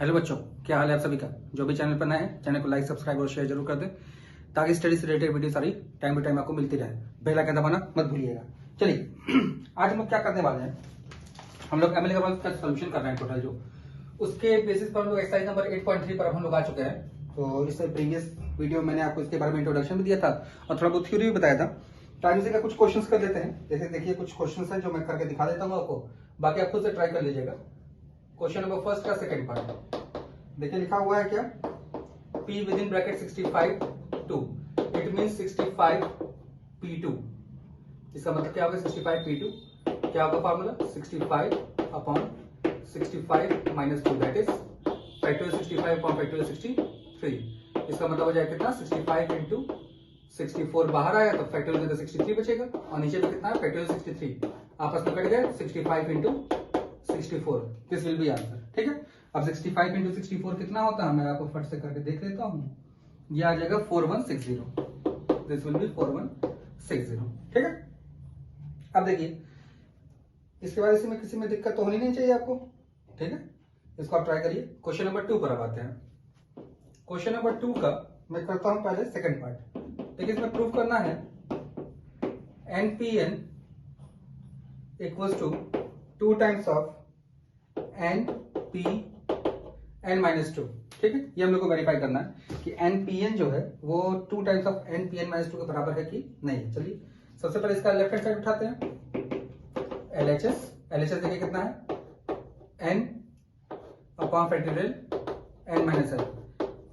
Hello बच्चों, क्या हाल है आप सभी का। जो भी चैनल पर नए हैं चैनल को लाइक सब्सक्राइब और शेयर जरूर कर दें ताकि स्टडी से रिलेटेड वीडियो सारी टाइम टू टाइम आपको मिलती रहे। बेल आइकन दबाना मत भूलिएगा। चलिए आज हम लोग क्या करने वाले हैं, हम लोग एमएलए का सोल्यूशन कर रहे हैं टोटल जो उसके बेसिस पर हम लोग एक्सरसाइज नंबर 8.3 पर अब हम लोग आ चुके हैं। तो इससे प्रीवियस वीडियो मैंने आपको इसके बारे में इंट्रोडक्शन भी दिया था और थोड़ा बहुत थ्योरी भी बताया था। टाइम से का कुछ क्वेश्चंस कर लेते हैं। जैसे देखिए कुछ क्वेश्चंस हैं जो मैं करके दिखा देता हूँ आपको, बाकी आप खुद से ट्राई कर लीजिएगा। क्वेश्चन नंबर फर्स्ट का सेकंड पार्ट देखिए, लिखा हुआ है क्या, P with in bracket 65 2, it mean 65 P2। इसका मतलब क्या होगा 65 P2, क्या होगा formula 65 upon 65 minus 2 that is factorial 65 upon factorial 63। इसका मतलब हो जाएगा कितना 65 इंटू 64 बाहर आया तो फैक्टोरियल का 63 बचेगा और नीचे में कितना है फैक्टोरियल 63 आपस में कट गए 65 into 64। This will be answer. ठीक है, अब 65 इंटू 64 कितना होता है मैं आपको फट से करके देख लेता हूं। ये आ जाएगा 4160। This will B 4160। ठीक है, अब देखिए इसके बाद इसमें किसी में दिक्कत तो होनी नहीं चाहिए आपको। ठीक है, इसको आप ट्राई करिए। क्वेश्चन नंबर 2 पर अब आते हैं। क्वेश्चन नंबर 2 का मैं करता हूं पहले सेकंड पार्ट। देखिए इसमें प्रूफ करना है NPN equals to 2 times of NPN-2। ठीक है, ये हम लोग को वेरीफाई करना है कि NPN जो है वो 2 टाइम्स ऑफ NPN-2 के बराबर है कि नहीं। चलिए सबसे पहले इसका लेफ्ट हैंड साइड उठाते हैं। LHS देखिए कितना है N upon factorial N minus L।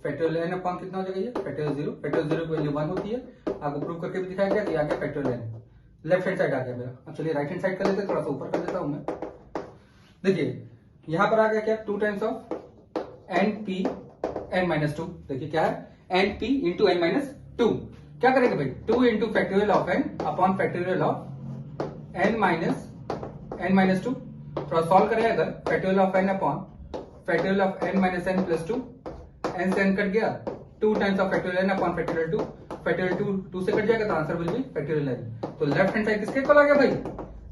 Factorial N upon कितना हो जाएगा ये फैक्टोरियल 0। फैक्टोरियल 0 की वैल्यू 1 होती है। आपको प्रूव करके भी दिखाया गया कि आ गया factorial N। Left hand side आ गया मेरा। अब चलिए राइट हैंड साइड कर लेते हैं, थोड़ा सा ऊपर कर देता हूं मैं। देखिए यहां पर आ गया क्या 2 टाइम्स ऑफ NPN-2। देखिए क्या है NP इंटू N माइनस 2। क्या करेंगे भाई 2 into factorial of N upon factorial of N minus 2। थोड़ा सॉल्व करें अगर factorial of N upon factorial of N minus N plus 2। N से N कट गया 2 times of factorial N upon factorial 2। Factorial 2 से cut जाएगा तो answer will be factorial N। तो left hand side किसके इक्वल आ गया भाई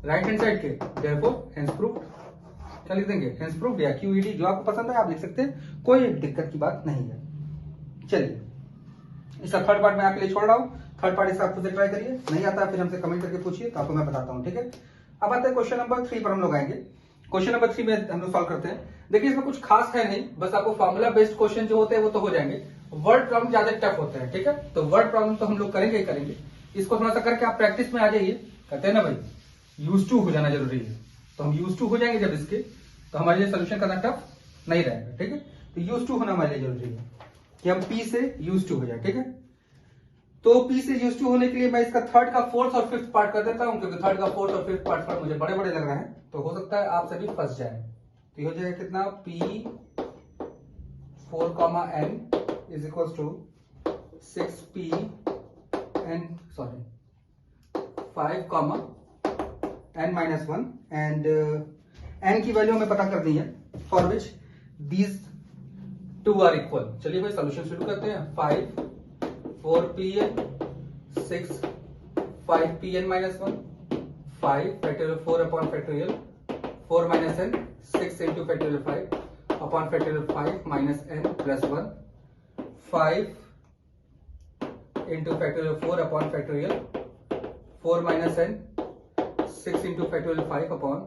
राइट हैंड साइड के। Therefore hence proved. क्या लिख देंगे हेंस प्रूव्ड या QED, जो आपको पसंद है आप लिख सकते हैं, कोई दिक्कत की बात नहीं है। चलिए इसका थर्ड पार्ट मैं आपके लिए छोड़ रहा हूं। थर्ड पार्ट इसका आप खुद से ट्राई करिए, नहीं आता फिर हमसे कमेंट करके पूछिए तो आपको मैं बताता हूं। ठीक है, अब आते हैं क्वेश्चन नंबर 3 पर हम लोग आएंगे। क्वेश्चन नंबर 3 में हम लोग सॉल्व करते हैं। देखिए इसमें कुछ खास है नहीं, बस आपको फॉर्मूला बेस्ड क्वेश्चन जो होते हैं वो तो हो जाएंगे। वर्ड प्रॉब्लम ज्यादा टफ होते हैं। ठीक है, तो वर्ड प्रॉब्लम तो हम लोग करेंगे ही करेंगे। इसको थोड़ा सा करके आप प्रैक्टिस में आ जाइए। कहते हैं ना भाई यूज टू हो जाना जरूरी है, तो हम यूज टू हो जाएंगे जब इसके, तो हमारे लिए सोल्यूशन करना टफ नहीं रहेगा। ठीक है, तो यूज टू होना हमारे लिए जरूरी है कि हम P से यूज टू हो जाए। ठीक है, तो P से यूज टू होने के लिए मैं इसका थर्ड का फोर्थ और फिफ्थ पार्ट कर देता हूं, क्योंकि थर्ड का फोर्थ और फिफ्थ पार्ट पर मुझे बड़े बड़े लग रहे हैं, तो हो सकता है आप सभी फंस जाए। तो ये हो जाएगा कितना P 4, N is equal to 6P N 5, N minus 1 and N की वैल्यू हमें पता कर दी है for which these 2 are equal. चलिए भाई सोल्यूशन शुरू करते हैं। 5 4PN 6 5PN minus 1 5 factorial 4 upon factorial 4 minus N 6 into factorial 5 upon factorial 5 minus N plus 1 5 into factorial 4 upon factorial 4 minus N 6 into factorial 5 upon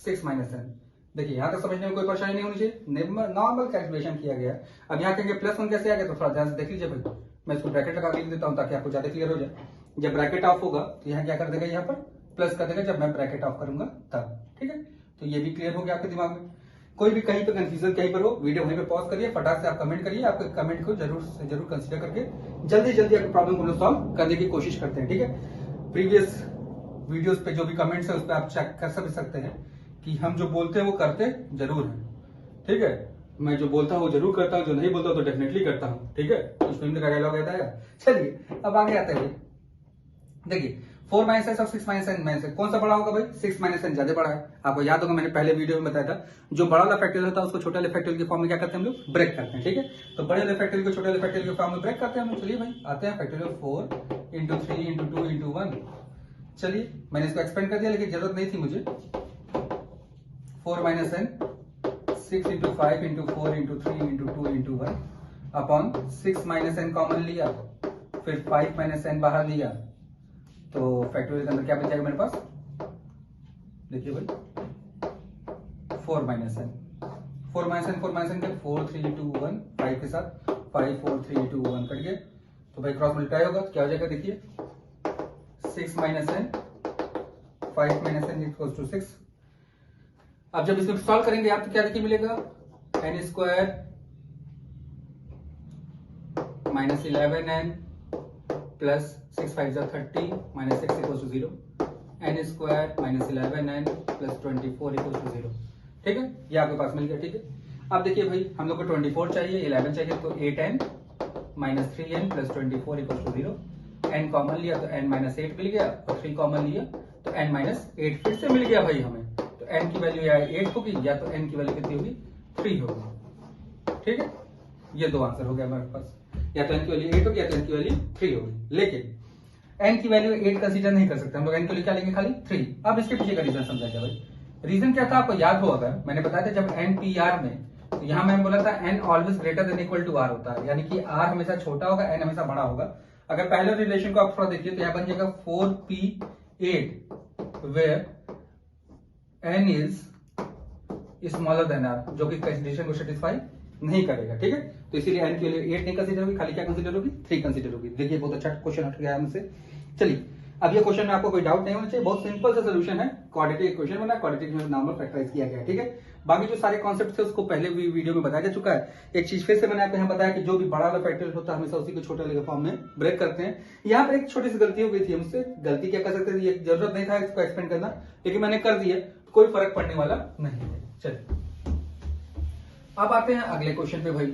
6 minus N। देखिए यहां तक समझने में कोई परेशानी नहीं होनी चाहिए, नॉर्मल कैलकुलेशन किया गया है। अब यहाँ कहेंगे प्लस 1 कैसे आ गया, तो थोड़ा ध्यान से देख लीजिए भाई। मैं इसको ब्रैकेट लगा के लिख देता हूं ताकि आपको ज्यादा क्लियर हो जाए। जब ब्रैकेट ऑफ होगा तो यहाँ क्या कर देगा, यहाँ पर प्लस कर देगा जब मैं ब्रैकेट ऑफ करूंगा तब। ठीक है, तो ये भी क्लियर हो गया आपके दिमाग में। कोई भी कहीं पे कंफ्यूजन कहीं पर हो, वीडियो वहीं पे पॉज करिए, फटाक से आप कमेंट करिए। आपके कमेंट को जरूर से जरूर कंसिडर करके जल्दी जल्दी आपकी प्रॉब्लम को सॉल्व करने की कोशिश करते हैं। ठीक है, प्रीवियस वीडियोस पे जो भी कमेंट्स है उस पर आप चेक कर सकते हैं कि हम जो बोलते हैं वो करते जरूर हैं। ठीक है, मैं जो बोलता हूँ वो जरूर करता हूँ, जो नहीं बोलता तो डेफिनेटली करता हूँ। ठीक है, उस फिल्म का डायलॉग आता है। चलिए अब आगे आते हैं। देखिए 4 माइनस एस और 6 माइनस एन में से कौन सा बड़ा होगा भाई 6 माइनस एन ज्यादा बड़ा है। आपको याद होगा मैंने पहले वीडियो में बताया था, जो बड़ा वाला फैक्टोरियल होता है उसको छोटे वाले फैक्टोरियल के फॉर्म में क्या करते हैं हम लोग ब्रेक करते हैं। ठीक है, तो बड़े वाले फैक्टोरियल को छोटे वाले फैक्टोरियल के फॉर्म में ब्रेक करते हैं हम लोग। चलिए भाई आते हैं फैक्टोरियल 4 इंटू 3 इंटू 2 इंटू 1। चलिए मैंने इसको एक्सपेंड कर दिया लेकिन जरूरत नहीं थी मुझे। 4 minus n 6 into 5 into 4 into 3 into 2 into 1 upon 6 minus n common लिया, फिर 5 माइनस एन बाहर लिया, तो फैक्टोरियल के अंदर क्या बच जाएगा मेरे पास, देखिए भाई 4 minus n, 4 minus n 4 minus n के 4 3 2 1, 5 के साथ 5 4 3 2 1 कट गए, तो भाई क्रॉस मल्टीप्लाई होगा तो क्या हो जाएगा, देखिए 6 minus n 5 minus n equals to 6। अब जब इसको सॉल्व करेंगे आप तो क्या देखिए मिलेगा, n square minus 11n plus 6 5 30 minus 6 equals to 0, n square minus 11n plus 24 equals to 0। ठीक है, ये आपके पास मिल गया। ठीक है, अब देखिए भाई हम लोग को 24 चाहिए, 11 चाहिए, तो 8n minus 3n plus 24 equals to 0। n common लिया तो n माइनस 8 मिल गया, और 3 कॉमन लिया तो n माइनस 8 फिर से मिल गया भाई हमें। तो n की वैल्यू या 8 होगी या तो n की वैल्यू कितनी होगी, 3 होगी। ठीक है, ये दो आंसर हो गया हमारे पास, या तो n की वैल्यू 8 होगी या तो n की वैल्यू 3 होगी। लेकिन n की वैल्यू 8 कंसीडर नहीं कर सकते हम लोग, n की वैल्यू क्या लेंगे, खाली 3। अब इसके पीछे का रीजन समझा जाए भाई। रीजन क्या था आपको याद हो, अगर मैंने बताया था जब n p r में, तो यहाँ मैंने बोला था n always greater than equal to r होता है, यानी कि r हमेशा छोटा होगा, n हमेशा बड़ा होगा। अगर पहले रिलेशन को आप थोड़ा देखिए तो यहाँ बन जाएगा 4p8 where n is smaller than r, जो कि कंडीशन को सेटिस्फाई नहीं करेगा। ठीक है, तो इसीलिए n की वैल्यू 8 नहीं कंसीडर होगी, खाली क्या कंसीडर होगी, 3 कंसीडर होगी। देखिए बहुत अच्छा क्वेश्चन हट गया हमसे। चलिए अब ये क्वेश्चन में आपको कोई डाउट नहीं होना चाहिए, बहुत सिंपल सा सोल्यूशन है, क्वाड्रेटिक इक्वेशन बना, क्वाड्रेटिक में नॉर्मल फैक्टराइज किया गया है। ठीक है, बाकी जो सारे कॉन्सेप्ट थे उसको पहले भी वीडियो में बताया जा चुका है। एक चीज फिर से मैंने आपको यहाँ बताया कि जो भी बड़ा वाला फैक्टोरियल होता है हमेशा उसी को छोटे वाले फॉर्म में ब्रेक करते हैं। यहाँ पर एक छोटी सी गलती हो गई थी हमसे, गलती क्या कर सकते थे, ये जरूरत नहीं था इसको एक्सप्लेन करना, लेकिन मैंने कर दिया, कोई फर्क पड़ने वाला नहीं है। चलिए अब आते हैं अगले क्वेश्चन पे भाई।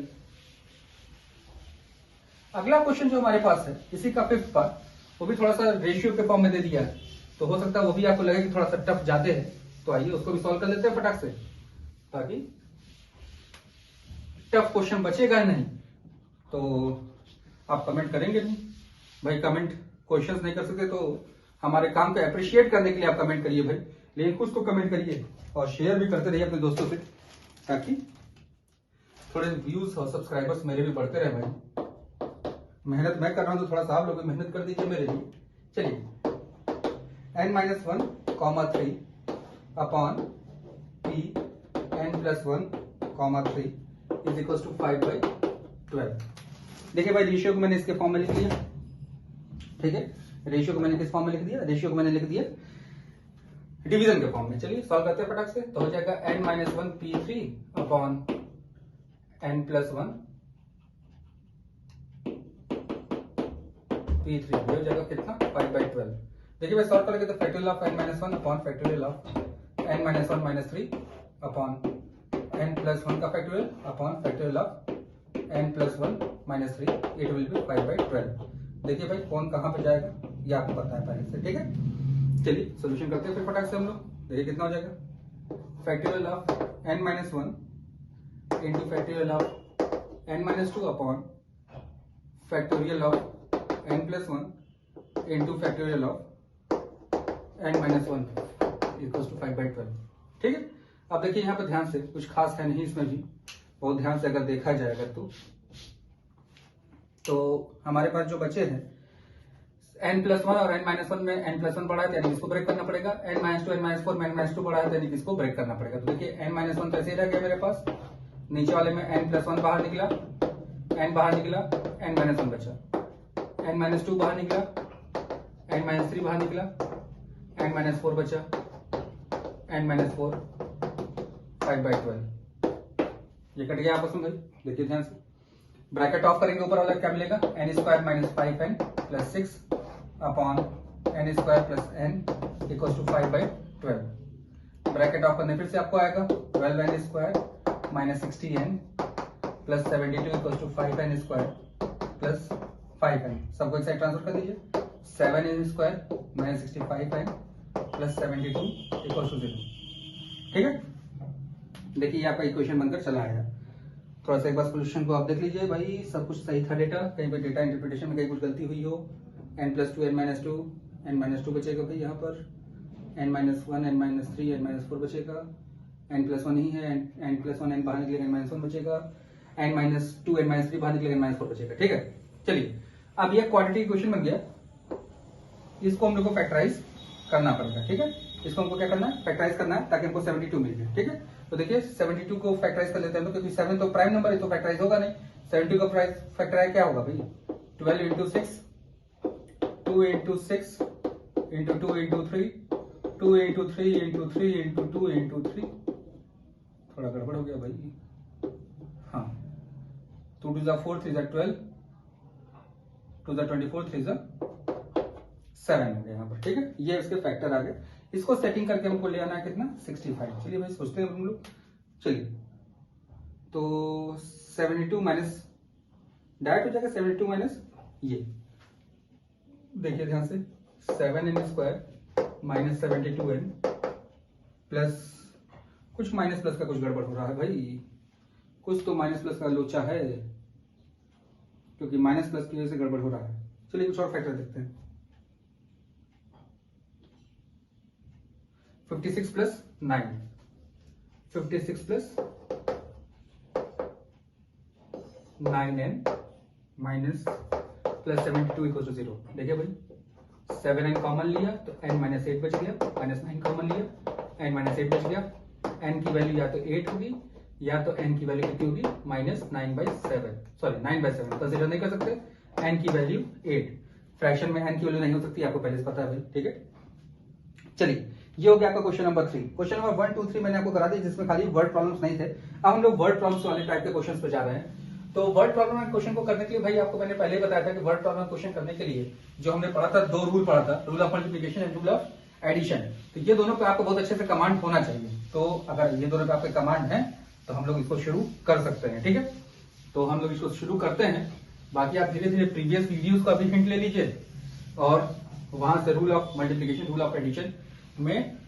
अगला क्वेश्चन जो हमारे पास है इसी का 5th पार्ट, वो भी थोड़ा सा रेशियो के फॉर्म में दे दिया है, तो हो सकता है वो भी आपको लगे कि थोड़ा सा टफ जाते हैं, तो आइए उसको भी सॉल्व कर लेते हैं फटाक से, ताकि टफ क्वेश्चन बचेगा नहीं। तो आप कमेंट करेंगे नहीं भाई, कमेंट क्वेश्चंस नहीं कर सकते तो हमारे काम को अप्रिशिएट करने के लिए आप कमेंट करिए भाई, लेकिन कुछ तो कमेंट करिए और शेयर भी करते रहिए अपने दोस्तों से, ताकि थोड़े व्यूज और सब्सक्राइबर्स मेरे भी बढ़ते रहे भाई। मेहनत मैं कर रहा हूं तो थोड़ा सा आप लोग भी मेहनत कर दीजिए मेरे लिए। चलिए n-1, 3 upon p n+1, 3 is equal to 5/12। देखिए भाई रेशियो को मैंने इसके फॉर्म में लिख दिया। ठीक है, रेशियो को मैंने किस फॉर्म में लिख दिया, रेशियो को मैंने लिख दिया डिवीजन के फॉर्म में। चलिए सॉल्व करते हैं फटाक से, तो हो जाएगा n-1 p3 upon n+1 p3 हो जाएगा कितना, 5/12। देखिए भाई सॉल्व करेंगे तो factorial of n-1 upon factorial of n-1 3 upon n+1 का factorial upon factorial of n+1 3, it will be 5/12। देखिए भाई कौन कहां पे जाएगा ये आपको पता है पहले से। ठीक है, चलिए सोल्यूशन करते हैं फिर फटाक से हम लोग। देखिए कितना हो जाएगा, factorial of n-1 into factorial of n-2 upon factorial of n+1 into factorial of n-1 equals to 5/12। ठीक है, अब देखिए यहाँ पर ध्यान से, कुछ खास है नहीं इसमें भी, बहुत ध्यान से अगर देखा जाए अगर तो हमारे पास जो बचे हैं n+1 और n-1 में n+1 बढ़ा है यानी इसको ब्रेक करना पड़ेगा, n-2 n-4 में n-2 बढ़ा है यानी इसको ब्रेक करना पड़ेगा। तो देखिए n-1 तो ऐसे ही रह गया मेरे पास, नीचे वाले में n+1 बाहर निकला, n बाहर निकला, n-1 बचा, n-2 बाहर निकला, n-3 बाहर निकला, n-4 बचा, n-4 5/12। ये कट गया आपस में भाई, देखिए ध्यान से। ब्रैकेट ऑफ करेंगे, ऊपर वाला क्या मिलेगा, n² - 5n + 6 upon n² + n equals to 5/12। Bracket of करने फिर से आपको आएगा 12n² - 60n + 72 equals to 5n² + 5n। सबको एक साइड ट्रांसफर कर दीजिए, 7n² - 65n + 72 इक्वल्स टू 0। ठीक है, देखिए आपका इक्वेशन बनकर चला आया। थोड़ा सा एक बार सोल्यूशन को आप देख लीजिए भाई, सब कुछ सही था डेटा, कहीं पे डेटा इंटरप्रिटेशन में कहीं कुछ गलती हुई हो। n+2 n-2 बचेगा भाई यहाँ पर, n-1 n-3 n-4 बचेगा, n+1 ही है, n+1 n बाहर निकलेगा, n-1 बचेगा, n-2 n-3 बाहर निकलेगा, n-4 बचेगा। ठीक है, चलिए अब ये क्वाड्रेटिक इक्वेशन बन गया, इसको हम लोग को फैक्टराइज करना पड़ेगा। ठीक है, इसको हमको क्या करना है, फैक्टराइज करना है ताकि हमको 72 मिल जाए। ठीक है, तो देखिए 72 को फैक्टराइज कर लेते हैं, क्योंकि 7 तो प्राइम नंबर है तो फैक्टराइज होगा नहीं। 72 का फैक्टराइज क्या होगा भाई, 12 into 6, 2 into 6 into 2 into 3, 2 into 3 into 3 into 2 into 3, थोड़ा गड़बड़ हो गया भाई। हाँ, 2 to the 4, 3 is 12, 2 to the 24, 3 is 7 हो गया यहाँ पर। ठीक है, ये उसके फैक्टर आ गए। इसको सेटिंग करके हमको ले आना है कितना, 65। चलिए भाई सोचते हैं हम लोग। चलिए तो 72 माइनस डायरेक्ट हो जाएगा, 72 माइनस ये देखिए ध्यान से, 7n² माइनस 72n प्लस कुछ माइनस प्लस का कुछ गड़बड़ हो रहा है भाई, कुछ तो माइनस प्लस का लोचा है, क्योंकि माइनस प्लस की वजह से गड़बड़ हो रहा है। चलिए कुछ और फैक्टर देखते हैं। 56 plus 9, 56 plus 9n minus plus 72 equal to 0। देखिए भाई 7n कॉमन लिया तो n-8 बच गया, -9 कॉमन लिया n-8 बच गया। n की वैल्यू या तो 8 होगी या तो n की वैल्यू कितनी होगी, -9/7, सॉरी 9/7, कंसीडर नहीं कर सकते। n की वैल्यू 8, फ्रैक्शन में n की वैल्यू नहीं हो सकती, आपको पहले से पता है भाई। ठीक है, चलिए ये हो गया आपका क्वेश्चन नंबर 3। क्वेश्चन नंबर 1, 2, 3 मैंने आपको करा दिया, जिसमें खाली वर्ड प्रॉब्लम्स नहीं थे। अब हम लोग वर्ड प्रॉब्लम्स वाले टाइप के क्वेश्चंस पे जा रहे हैं। तो वर्ड प्रॉब्लम क्वेश्चन को करने के लिए भाई आपको मैंने पहले ही बताया था कि वर्ड प्रॉब्लम क्वेश्चन करने के लिए जो हमने पढ़ा था, 2 रूल पढ़ा था, rule of multiplication and rule of addition. तो ये दोनों पे आपको बहुत अच्छे से कमांड होना चाहिए। तो अगर ये दोनों पे आपके कमांड है तो हम लोग इसको शुरू कर सकते हैं। ठीक है, तो हम लोग इसको शुरू करते हैं। बाकी आप धीरे धीरे प्रीवियस वीडियोस का भी हिंट ले लीजिए और वहां से rule of multiplication, rule of addition में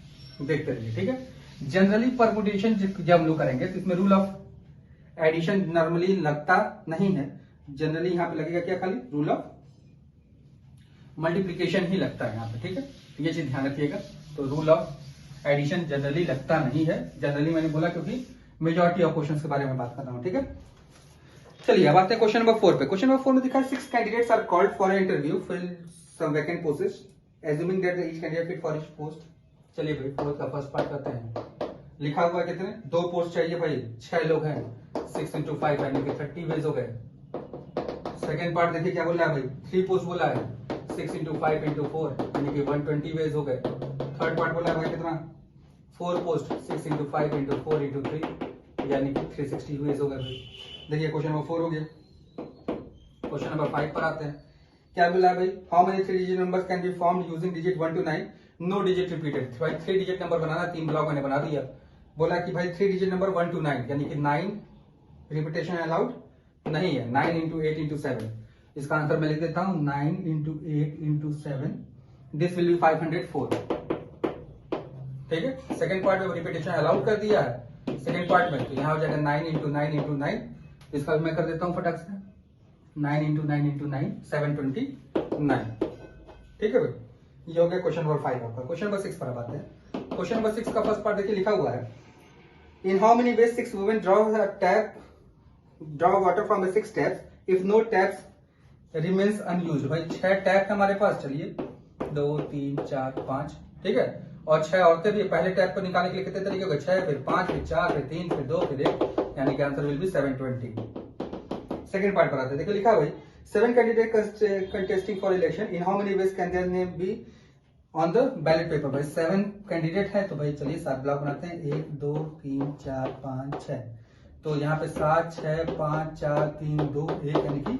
देखते रहिए। ठीक है, जनरली परमुटेशन जब हम लोग करेंगे तो इसमें रूल ऑफ एडिशन नॉर्मली लगता नहीं है, जनरली यहाँ पे लगेगा क्या, खाली रूल ऑफ मल्टीप्लिकेशन ही लगता है यहाँ पे। ठीक है, ये चीज ध्यान रखिएगा। तो रूल ऑफ एडिशन जनरली लगता नहीं है, जनरली मैंने बोला क्योंकि मेजॉरिटी ऑफ क्वेश्चंस के बारे में बात कर रहा हूँ। ठीक है, चलिए अब आते हैं क्वेश्चन नंबर 4 पे। क्वेश्चन नंबर 4 में दिखा है 6 candidates are called for an interview, fill some vacant posts, assuming that each candidate fit for each post. चलिए भाई 4 का फर्स्ट पार्ट करते हैं। लिखा हुआ कितने, 2 पोस्ट चाहिए भाई, 6 लोग हैं, 6 into 5 यानी कि 30 वेज हो गए। सेकेंड पार्ट देखिए क्या बोला है भाई, 3 पोस्ट बोला है, 6 into 5 into 4 यानी कि 120 वेज हो गए। थर्ड पार्ट बोला है भाई कितना, 4 पोस्ट, 6 into 5 into 4 into 3 यानी कि 360 वेज हो गए भाई। देखिए क्वेश्चन नंबर 4 हो गया। क्वेश्चन नंबर 5 पर आते हैं। क्या बोला है भाई, how many 3 digit numbers can be formed using digit 1 to 9, no digit repeated. भाई 3 डिजिट नंबर बनाना, 3 ब्लॉक मैंने बना दिया। बोला कि भाई 3 डिजिट नंबर 1 to 9 यानी कि 9 रिपीटेशन अलाउड नहीं है, 9 into 8 into 7। इसका आंसर मैं लिख देता हूं 9 into 8 into 7, this will B 504। ठीक है, सेकंड पार्ट में रिपीटेशन अलाउड कर दिया है सेकंड पार्ट में, तो यहाँ हो जाएगा 9 into 9 into 9। इसका भी मैं कर देता हूं फटाक से, 9 into 9 into 9, 729। ठीक है भाई, ये हो गया क्वेश्चन नंबर 5 आपका। क्वेश्चन नंबर 6 पर अब आते हैं। क्वेश्चन नंबर 6 का फर्स्ट पार्ट देखिए लिखा हुआ है, in how many ways 6 women draw water from 6 taps if no taps remains unused. भाई 6 टैप है हमारे पास, चलिए 2 3 4 5। ठीक है, और 6 औरतें भी। पहले टैप को निकालने के लिए कितने तरीके होगा, 6 फिर 5 फिर 4 फिर 3 फिर 2 फिर 1 यानी कि answer will be 720। Second part पर आते हैं। देखिए लिखा हुआ है 7 candidate contesting for election, in how many ways can their name be on the ballot paper. भाई 7 कैंडिडेट है तो भाई चलिए 7 ब्लॉक बनाते हैं, 1 2 3 4 5 6। तो यहाँ पे 7 6 5 4 3 2 1 यानी कि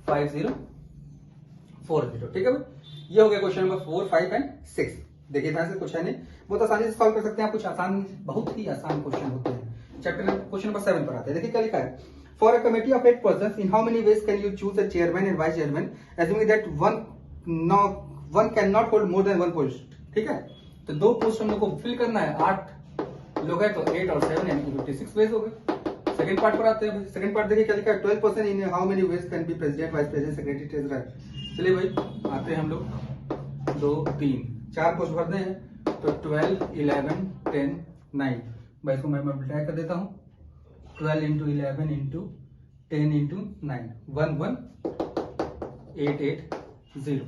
5040। ठीक है भाई, ये हो गया क्वेश्चन नंबर 4 5 एंड 6। देखिए ध्यान से, कुछ है नहीं, बहुत आसानी से सॉल्व कर सकते हैं आप। कुछ आसान, बहुत ही आसान क्वेश्चन होते हैं। चैप्टर क्वेश्चन नंबर 7 पर आते हैं। देखिए क्या लिखा है, for a committee of 8 persons in how many ways can you choose a chairman and vice chairman, assuming that one can not hold more than 1 post. ठीक है, तो 2 पोस्ट हम लोग को फिल करना है, 8 लोग हैं तो 8 और 7 यानी कि 56 वेज हो गए। सेकंड पार्ट पर आते हैं। सेकंड पार्ट देखिए क्या लिखा है, 12% इन how many ways can be president, vice president, secretary, treasurer. चलिए भाई आते हैं हम लोग 2 3 4 पोस्ट भरते हैं, तो 12 11 10 9। भाई इसको मैं मल्टीप्लाई कर देता हूँ, 12 इंटू 11 इंटू 10 इंटू 9, 11880।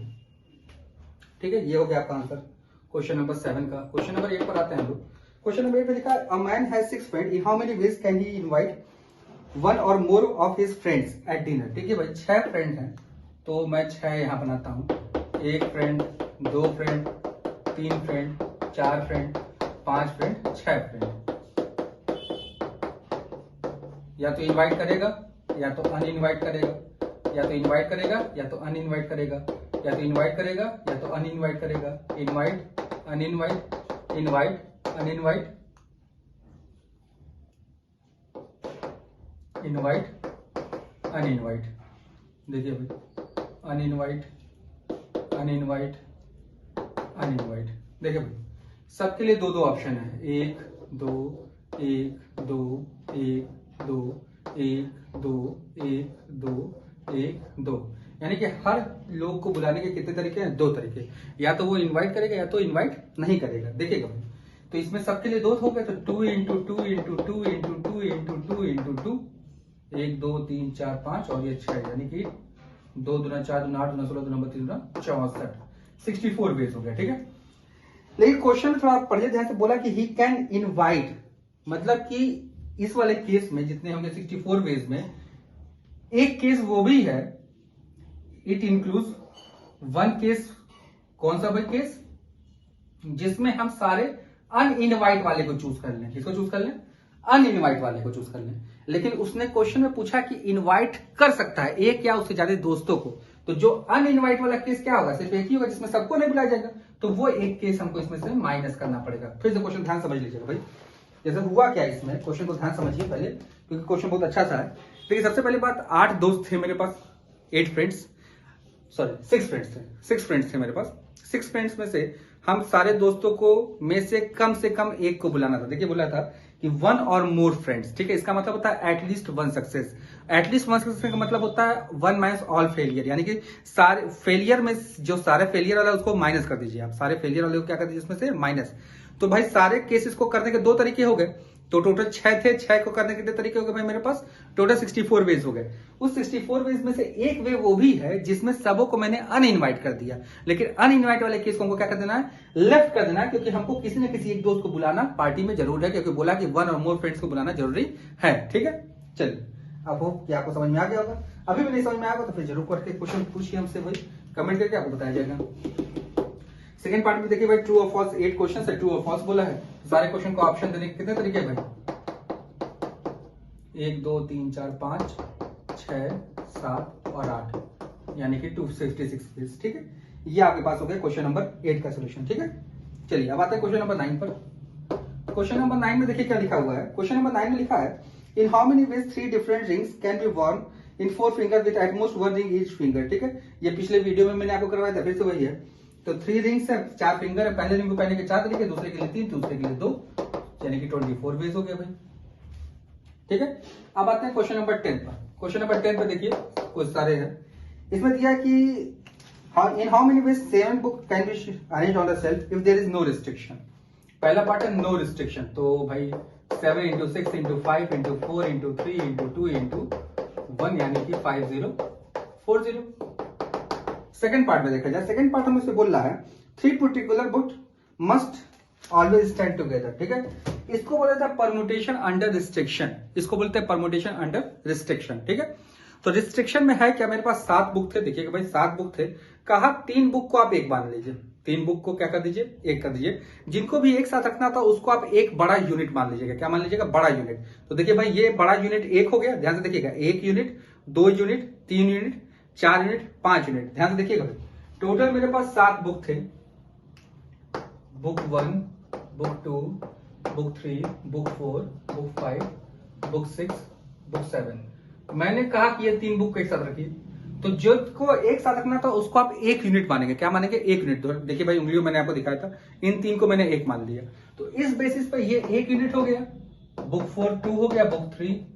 ठीक है, ये हो गया आपका आंसर क्वेश्चन नंबर 7 का। क्वेश्चन नंबर 8 पर आते हैं हम लोग। क्वेश्चन नंबर 8 में लिखा है a man has 6 friend, in how many ways can he invite one or more of his friends at dinner. ठीक है भाई, 6 फ्रेंड हैं तो मैं 6 यहाँ बनाता हूँ, 1 friend, 2 friend, 3 friend, 4 friend, 5 friend, 6 friend. या तो इनवाइट करेगा या तो अनइनवाइट करेगा, या तो इनवाइट करेगा या तो अनइनवाइट करेगा, या तो इनवाइट करेगा या तो अनइनवाइट करेगा, इनवाइट अनइनवाइट, इनवाइट अनइनवाइट, इनवाइट अनइनवाइट। देखिए भाई, अनइनवाइट अनइनवाइट अनइनवाइट। देखिए भाई, सबके लिए 2-2 ऑप्शन है, 1 2 1 2 1 2 1 2 1 2 1 2, यानी कि हर लोग को बुलाने के कितने तरीके हैं? 2 तरीके। या तो वो इनवाइट करेगा या तो इनवाइट नहीं करेगा। देखिएगा भाई, तो इसमें सबके लिए 2 हो गए, तो 2 into 2 into 2 into 2 into 2 into 2, 1 2 3 4 5 और ये 6, यानी कि 2 दूना 4 दूना 8 दूना 16 दूना 32 दूना 64, 64 वेज हो गया। ठीक है, लेकिन क्वेश्चन थोड़ा पढ़िए ध्यान से। बोला कि ही कैन इनवाइट, मतलब कि इस वाले केस में जितने होंगे 64 वेज में, एक केस वो भी है, इट इंक्लूड्स 1 केस। कौन सा भाई केस? जिसमें हम सारे अनइनवाइट वाले को चूज कर लें। किसको चूज कर लें? अनइनवाइट वाले को चूज कर लें। लेकिन उसने क्वेश्चन में पूछा कि इनवाइट कर सकता है एक या उससे ज्यादा दोस्तों को, तो जो अनइनवाइट वाला केस क्या होगा? सिर्फ एक ही होगा जिसमें सबको नहीं बुलाया जाएगा, तो वो एक केस हमको इसमें से माइनस करना पड़ेगा। फिर से क्वेश्चन ध्यान समझ लीजिएगा भाई, जैसे हुआ क्या इसमें, क्वेश्चन को ध्यान समझिए पहले, क्योंकि क्वेश्चन बहुत अच्छा सा है। देखिए, सबसे पहली बात, 8 दोस्त थे मेरे पास, 8 फ्रेंड्स, सॉरी 6 फ्रेंड्स थे, 6 फ्रेंड्स थे मेरे पास। 6 फ्रेंड्स में से हम सारे दोस्तों को में से कम एक को बुलाना था। देखिए, बोला था कि 1 और मोर फ्रेंड्स। ठीक है, इसका मतलब होता है एटलीस्ट 1 सक्सेस। एटलीस्ट 1 सक्सेस का मतलब होता है 1 माइनस ऑल फेलियर, यानी कि सारे फेलियर में जो सारे फेलियर वाला है उसको माइनस कर दीजिए आप, सारे फेलियर वाले को क्या कर दीजिए इसमें से माइनस। तो भाई सारे केसेस को करने के 2 तरीके हो गए, तो टोटल 6 थे, 6 को करने के कितने तरीके हो गए भाई मेरे पास? टोटल 64 वेज हो गए। उस 64 वेज में से एक वे वो भी है जिसमें सबों को मैंने अनइनवाइट कर दिया, लेकिन अनइनवाइट वाले केस को हमको क्या कर देना है? लेफ्ट कर देना है, क्योंकि हमको किसी न किसी एक दोस्त को बुलाना पार्टी में जरूर है, क्योंकि बोला कि 1 और मोर फ्रेंड्स को बुलाना जरूरी है। ठीक है, चलिए, अब होप कि आपको समझ में आ गया होगा। अभी भी नहीं समझ में आएगा तो फिर जरूर करके क्वेश्चन पूछिए हमसे भाई, कमेंट करके आपको बताया जाएगा। सेकंड पार्ट में देखिए भाई, ट्रू और फॉल्स 8 क्वेश्चन है, ट्रू और फॉल्स बोला है। सारे क्वेश्चन को ऑप्शन देने के कितने तरीके हैं भाई? 1 2 3 4 5 6 7 और 8, यानी कि 266 पेज। ठीक है, ये आपके पास हो गया क्वेश्चन नंबर 8 का सोल्यूशन। ठीक है, चलिए अब आते हैं क्वेश्चन नंबर 9 पर। क्वेश्चन नंबर 9 में देखिए क्या लिखा हुआ है। क्वेश्चन नंबर 9 में लिखा है, in how many ways 3 different rings can be worn in 4 finger with at most 1 ring each finger. ठीक है, ये पिछले वीडियो में मैंने आपको करवाया था, फिर से वही है। तो 3 रिंग्स है, 4 फिंगर है, पहले रिंग को पहनने के 4 तरीके, दूसरे के लिए 3, दूसरे के लिए 2, यानी कि 24 वेज हो गया भाई। ठीक है, अब आते हैं क्वेश्चन नंबर 10 पर। क्वेश्चन नंबर 10 पर देखिए कुछ सारे हैं, इसमें दिया कि in how many ways 7 book can be arrange on the shelf if there is no restriction. पहला पार्ट है नो रिस्ट्रिक्शन, तो भाई 7 into 6 into 5 into 4 into 3 into 2 into 1, यानी कि 5040। सेकंड पार्ट में देखा जाए, सेकंड पार्ट हमें बोल रहा है 3 particular book must always stand together. ठीक है, इसको बोला जाता है परमुटेशन अंडर रिस्ट्रिक्शन, इसको बोलते हैं परमुटेशन अंडर रिस्ट्रिक्शन। ठीक है, तो रिस्ट्रिक्शन में है क्या, मेरे पास 7 बुक थे। देखिएगा भाई 7 बुक थे, कहा 3 बुक को आप एक मान लीजिए, 3 बुक को क्या कर दीजिए? एक कर दीजिए। जिनको भी एक साथ रखना था उसको आप एक बड़ा यूनिट मान लीजिएगा। क्या मान लीजिएगा? बड़ा यूनिट। तो देखिए भाई, ये बड़ा यूनिट 1 हो गया, ध्यान से देखिएगा, 1 unit, 2 unit, 3 unit, 4 unit, 5 unit. ध्यान से देखिएगा, टोटल मेरे पास 7 बुक थे, book 1, book 2, book 3, book 4, book 5, book 6, book 7। मैंने कहा कि ये 3 बुक को एक साथ रखिए, तो जो को एक साथ रखना था उसको आप 1 यूनिट मानेंगे। क्या मानेंगे? 1 यूनिट। तो देखिए भाई, उंगलियों मैंने आपको दिखाया था, इन 3 को मैंने 1 मान लिया, तो इस बेसिस पर ये 1 यूनिट हो गया, बुक 4 2 हो गया, बुक 3।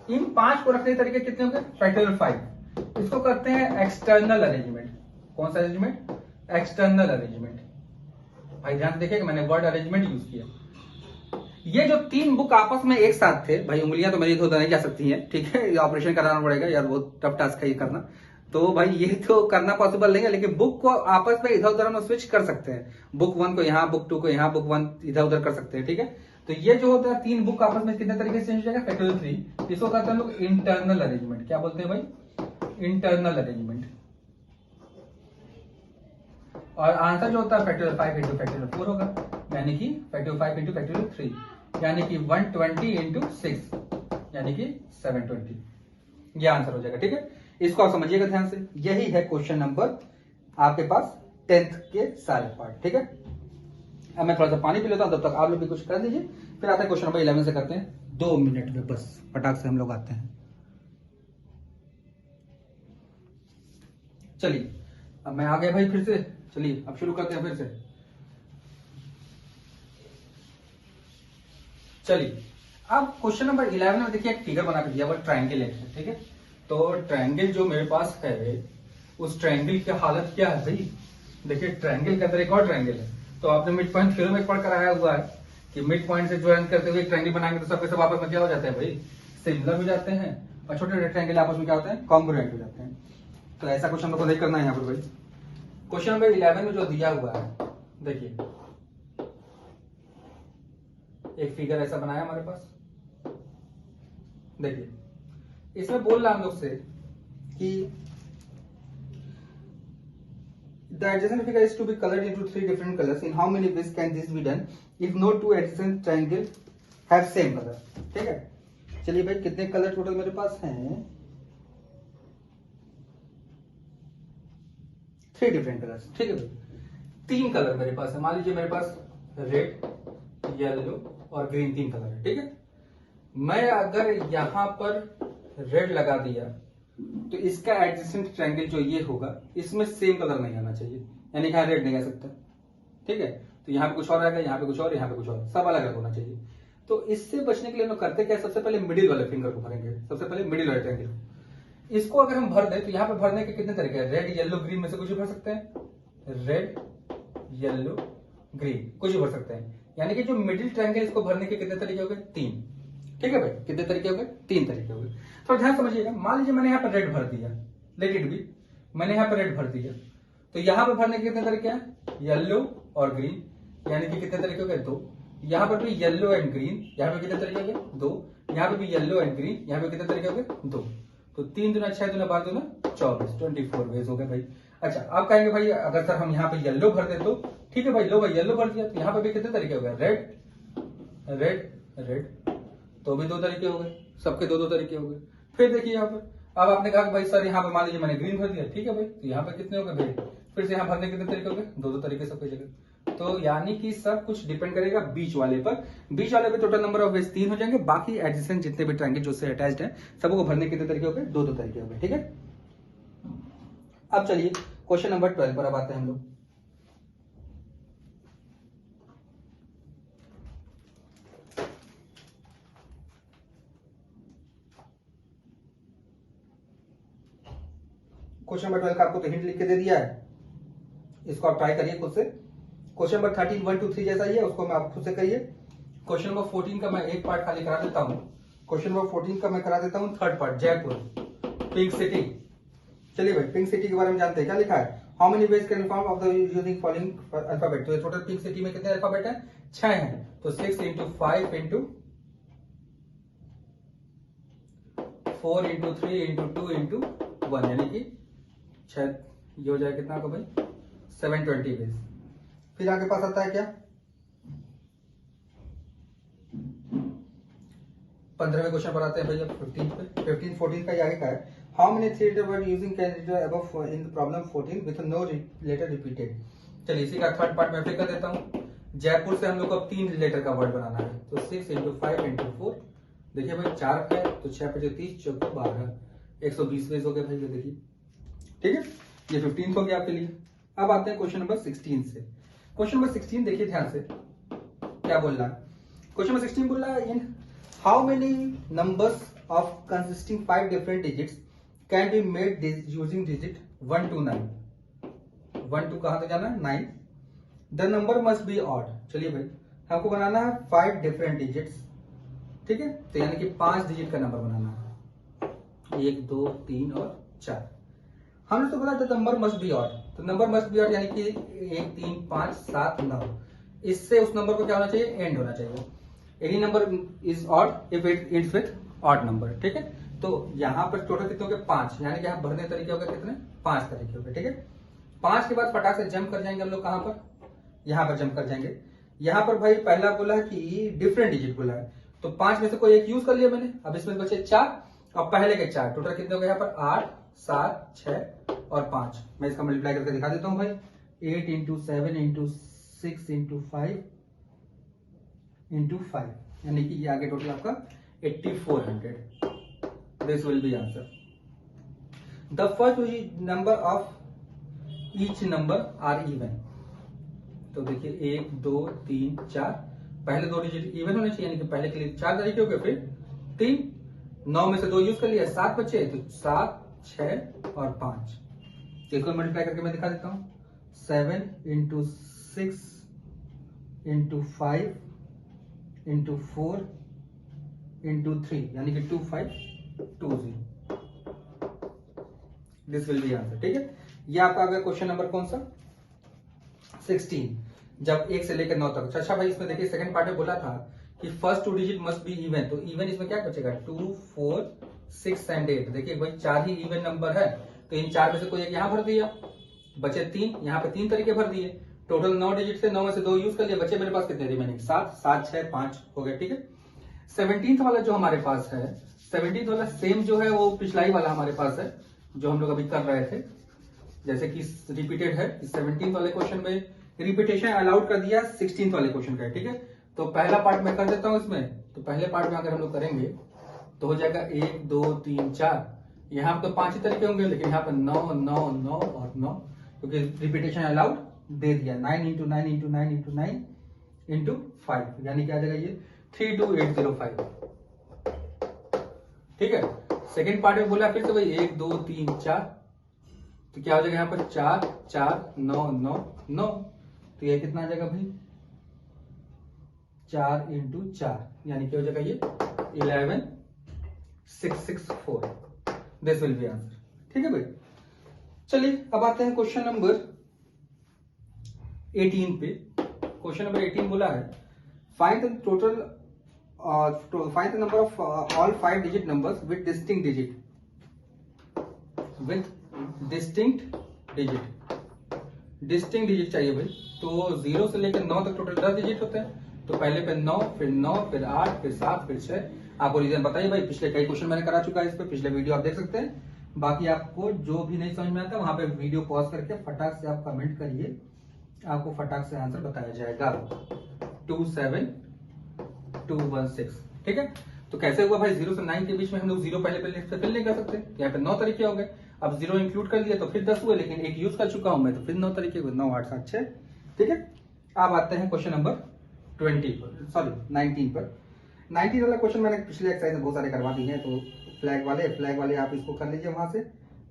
इन 5 को रखने के तरीके कितने हो गए? फैक्टोरियल 5। इसको करते हैं एक्सटर्नल अरेंजमेंट। कौन सा अरेंजमेंट? External arrangement. भाई ध्यान देखिए मैंने वर्ड अरेंजमेंट यूज किया। ये जो 3 बुक आपस में एक साथ थे, भाई उंगलियां तो मेरी तो नहीं जा सकती हैं, ठीक है, ये ऑपरेशन कराना पड़ेगा यार, बहुत टफ टास्क है ये करना। तो भाई ये तो करना पॉसिबल नहीं है, लेकिन बुक को आपस में इधर उधर हम स्विच कर सकते हैं। बुक 1 को यहाँ, बुक 2 को यहाँ, बुक 1 इधर उधर कर सकते हैं, ठीक है। तो ये जो होता है 3 बुक आपस में कितने तरीके से चेंज हो जाएगा, फैक्टोरियल 3। इसको कहते हैं लोग इंटरनल अरेंजमेंट। क्या बोलते हैं भाई, इंटरनल अरेंजमेंट। और आंसर जो होता है फैक्टोरियल 5 इंटू फैक्टोरियल 4 होगा, यानी कि फैक्टोरियल 5 इंटू फैक्टोरियल 3, यानी कि 120 इंटू 6, यानी कि 720। ये आंसर हो जाएगा, ठीक है। इसको आप समझिएगा ध्यान से। यही है क्वेश्चन नंबर आपके पास 10th के सारे पार्ट, ठीक है। अब मैं थोड़ा सा पानी पी लेता हूं, तब तक आप लोग भी कुछ कर दीजिए, फिर आते हैं क्वेश्चन नंबर 11 से करते हैं 2 मिनट में, बस फटाक से हम लोग आते हैं। चलिए अब मैं आ गया भाई फिर से, चलिए अब शुरू करते हैं फिर से। चलिए अब क्वेश्चन नंबर 11 में देखिए एक फिगर बना के दिया हुआ ट्रायंगल है, ठीक है। तो ट्रायंगल जो मेरे पास है, उस ट्रायंगल की हालत क्या है भाई, देखिए ट्रायंगल के अंदर एक और ट्रायंगल है। तो आपने मिड पॉइंट थ्योरम में पढ़ कर आया हुआ है कि मिड पॉइंट से ज्वाइन करते हुए एक ट्रायंगल बनाएंगे तो सबके सब आपस में क्या हो जाते हैं भाई, सिमिलर हो जाते हैं, और छोटे छोटे ट्रायंगल आपस में क्या होते हैं, कॉन्ग्रुएंट हो जाते हैं। तो ऐसा कुछ हम लोग को नहीं करना है यहाँ पर भाई। क्वेश्चन नंबर 11 में जो दिया हुआ है, देखिए एक फिगर ऐसा बनाया हमारे पास, देखिए इसमें बोल रहा हम लोग से कि the adjacent figure is to be colored into 3 different colors. In how many ways can this be done if no 2 adjacent triangle have same color? ठीक है। चलिए भाई कितने कलर टोटल मेरे पास हैं, 3 डिफरेंट कलर्स, ठीक है भाई। 3 कलर मेरे पास है, मान लीजिए मेरे पास रेड, येलो और ग्रीन 3 कलर है, ठीक है। मैं अगर यहां पर रेड लगा दिया तो इसका एडजेसेंट ट्रायंगल जो ये होगा, इसमें सेम कलर नहीं आना चाहिए, यानी कि रेड नहीं आ सकता, ठीक है। तो यहाँ पे कुछ और आएगा, यहाँ पे कुछ और, यहाँ पे कुछ और, सब अलग अलग होना चाहिए। तो इससे बचने के लिए हम लोग करते क्या, सबसे पहले मिडिल वाले फिंगर को भरेंगे, सबसे पहले मिडिल वाले ट्रायंगल। इसको अगर हम भर दें तो यहाँ पे भरने के कितने तरीके हैं, रेड येलो ग्रीन में से कुछ भी भर सकते हैं, रेड येलो ग्रीन कुछ भी भर सकते हैं, यानी कि जो मिडिल ट्रायंगल इसको भरने के कितने तरीके हो गए, 3, ठीक है भाई। कितने तरीके हो गए, 3 तरीके हो गए। तो ध्यान समझिएगा, मान लीजिए मैंने यहाँ पर रेड भर दिया, लेट इट बी, मैंने यहाँ पर रेड भर दिया, तो यहाँ पर भरने के कितने तरीके हैं, येलो और ग्रीन, यानी कि कितने तरीके हो गए, 2। यहाँ पर भी येलो एंड ग्रीन, यहाँ पे कितने तरीके हो गए, 2। यहाँ पे भी येलो एंड ग्रीन, यहाँ पे कितने तरीके हो गए, 2। तो 3 दूना 6 दूना 12 दूना 24, 24 वेज हो गए भाई। अच्छा आप कहेंगे भाई अगर सर हम यहाँ पे येलो भर दे तो, ठीक है भाई, लो भाई येलो भर दिया, तो यहाँ पे भी कितने तरीके हो गए, रेड रेड रेड, तो भी 2 तरीके हो गए, सबके 2 तरीके हो गए। फिर देखिए यहाँ पर, अब आपने कहा कि भाई सर यहाँ पे मान लीजिए मैंने ग्रीन भर दिया, ठीक है भाई, तो यहाँ पे कितने हो गए भाई, फिर से यहाँ भरने कितने तरीके हो गए, 2 तरीके सबकी जगह। तो यानी कि सब कुछ डिपेंड करेगा बीच वाले पर। बीच वाले पे टोटल नंबर ऑफ वेज 3 हो जाएंगे, बाकी एडजेसेंट जितने भी ट्रायंगल जो से अटैच्ड है सबको भरने कितने तरीके हो गए, 2 तरीके हो गए, ठीक है। अब चलिए क्वेश्चन नंबर 12 पर अब आते हैं हम लोग। क्वेश्चन नंबर 12 का आपको तो हिंट लिख के दे दिया है, इसको आप ट्राई करिए खुद से। क्वेश्चन नंबर 13 1 2 3 जैसा ही है, उसको मैं आप खुद से करिए। क्वेश्चन नंबर 14 का मैं एक पार्ट खाली करा देता हूं, क्वेश्चन नंबर 14 का मैं करा देता हूं 3rd part, Jaipur pink city. चलिए भाई पिंक सिटी के बारे में जानते हैं, क्या लिखा है, how many ways can form of the using following alphabet. तो टोटल पिंक सिटी में कितने अल्फाबेट है, 6 हैं, तो 6 into 5 into 4 into 3 into 2 into 1, यानी कि 6, ये हो जाए कितना को भाई, 720 वेज। फिर आगे पास आता है क्या, 15वें क्वेश्चन पर आते हैं भैया 15 पे, 15 14 का आगे का है, how many 3 letter word using can above in the problem 14 with no letter repeated. चलिए इसी का 3rd पार्ट मैं फिर कर देता हूं। जयपुर से हम लोग को अब 3 लेटर का वर्ड बनाना है, तो 6 इंटू 5 इंटू 4, देखिए भाई 4 है तो 6 पे 30 4 12, 120 वेज हो गए भाई, ये देखिए, ठीक है। ये 15 हो गया आपके लिए। अब आते हैं क्वेश्चन नंबर 16 से। क्वेश्चन नंबर 16 देखिए ध्यान से क्या बोल रहा है, क्वेश्चन नंबर 16 बोल रहा है, in how many numbers of consisting 5 different digits can be made using digit 1 to 9। 1 to कहां तक जाना है, 9, the number must be odd. चलिए भाई, हमको बनाना है 5 डिफरेंट डिजिट्स, ठीक है। तो यानी कि 5 डिजिट का नंबर बनाना है, 1 2 3 और 4। हमने तो बोला the number must be odd, तो नंबर मस्ट बी ऑड यानी कि 1 3 5 7 9, इससे उस नंबर को क्या होना चाहिए, एंड होना चाहिए। Any number is odd if it ends with odd number, ठीक है। तो यहाँ पर टोटल कितने हो गए, 5, यानी कि यहाँ भरने तरीके हो गए कितने, 5 तरीके हो गए, ठीक है। 5 के बाद फटाक से जंप कर जाएंगे हम लोग, कहां पर, यहाँ पर जंप कर जाएंगे। यहाँ पर भाई पहला बोला है कि डिफरेंट डिजिट बोला है, तो 5 में से कोई एक यूज कर लिया मैंने। अब इसमें बचे 4 और पहले के 4, टोटल कितने हो गए यहाँ पर, 8 7 6 और 5। मैं इसका मल्टीप्लाई करके दिखा देता हूं भाई, 8 इंटू 7 इंटू 6 इंटू 5 इंटू 5, यानी कि ये आगे टोटल आपका 8400। This will be answer. The first number of each number are even. तो देखिए 1 2 3 4, पहले 2 डिजिट इवन होने चाहिए, यानी कि पहले के लिए 4 तरीके हो गए, फिर 3, 9 में से 2 यूज कर लिया, 7 बचे, तो 7 6 और 5। देखो मल्टीप्लाई करके मैं दिखा देता हूं, 7 इंटू 6 इंटू 5 इंटू 4 इंटू 3, यानी कि 2520। दिस विल बी आंसर, ठीक है। ये आपका आ गया क्वेश्चन नंबर कौन सा, 16, जब 1 से लेकर 9 तक। अच्छा भाई, इसमें देखिए सेकंड पार्ट में बोला था कि first 2 digit must be even, तो इवन इसमें क्या बचेगा, 2 4 6 एंड 8। देखिए भाई 4 ही इवन नंबर है, तो इन 4 में से कोई एक यहाँ भर दिया, बचे 3, यहाँ पे 3 तरीके भर दिए। टोटल 9 डिजिट से 9 में से 2 यूज कर लिया, बचे मेरे पास कितने रिमेनिंग, 7 7 6 5 हो गए, ठीक है। 17th वाला जो हमारे पास है, 17th वाला सेम जो है वो पिछला ही वाला हमारे पास है, जो हम लोग अभी कर रहे थे, जैसे कि रिपीटेड है। 17th वाले क्वेश्चन में रिपीटेशन अलाउड कर दिया 16th वाले क्वेश्चन का, ठीक है। तो पहला पार्ट मैं कर देता हूं इसमें। तो पहले पार्ट में अगर हम लोग करेंगे तो हो जाएगा 1 2 3 4, यहाँ पर तो 5 ही तरीके होंगे, लेकिन यहाँ पर 9 9 9 और 9, क्योंकि रिपीटेशन अलाउड दे दिया। 9 इंटू 9 इंटू 9 इंटू 9 इंटू 5, यानी क्या आ जाएगा ये 32805, ठीक है। सेकेंड पार्ट में बोला फिर से भाई 1 2 3 4, तो क्या हो जाएगा यहाँ पर 4 4 9 9 9, तो ये कितना आ जाएगा भाई 4 इंटू 4, यानी क्या हो जाएगा ये 11664। दिस विल बी आंसर, ठीक है भाई। चलिए अब आते हैं क्वेश्चन नंबर 18 पे। क्वेश्चन नंबर 18 बोला है find the total find the number of all 5 digit numbers with distinct digit चाहिए भाई। तो 0 से लेकर 9 तक टोटल 10 डिजिट होते हैं, तो पहले पे 9 फिर 8 फिर 7 फिर 6। आपको रीजन बताइए भाई, पिछले कई क्वेश्चन मैंने करा चुका है इस पे, पिछले वीडियो आप देख सकते हैं। बाकी आपको जो भी नहीं समझ में आता वहां पे वीडियो पॉज करके फटाक से आप कमेंट करिए, आपको फटाक से आंसर बताया जाएगा। 27216, ठीक है। तो कैसे हुआ भाई, 0 से 9 के बीच में हम लोग 0 पहले फिल नहीं कर सकते, यहाँ पे 9 तरीके हो गए। अब 0 इंक्लूड कर लिया तो फिर 10 हुए, लेकिन एक यूज कर चुका हूं मैं, तो फिर 9 तरीके हुए, 9 8 7 6, ठीक है। अब आते हैं क्वेश्चन नंबर 19 पर। 19 वाला क्वेश्चन मैंने पिछले एक्सरसाइज में बहुत सारे करवा दिए हैं, तो फ्लैग वाले आप इसको कर लीजिए वहां से,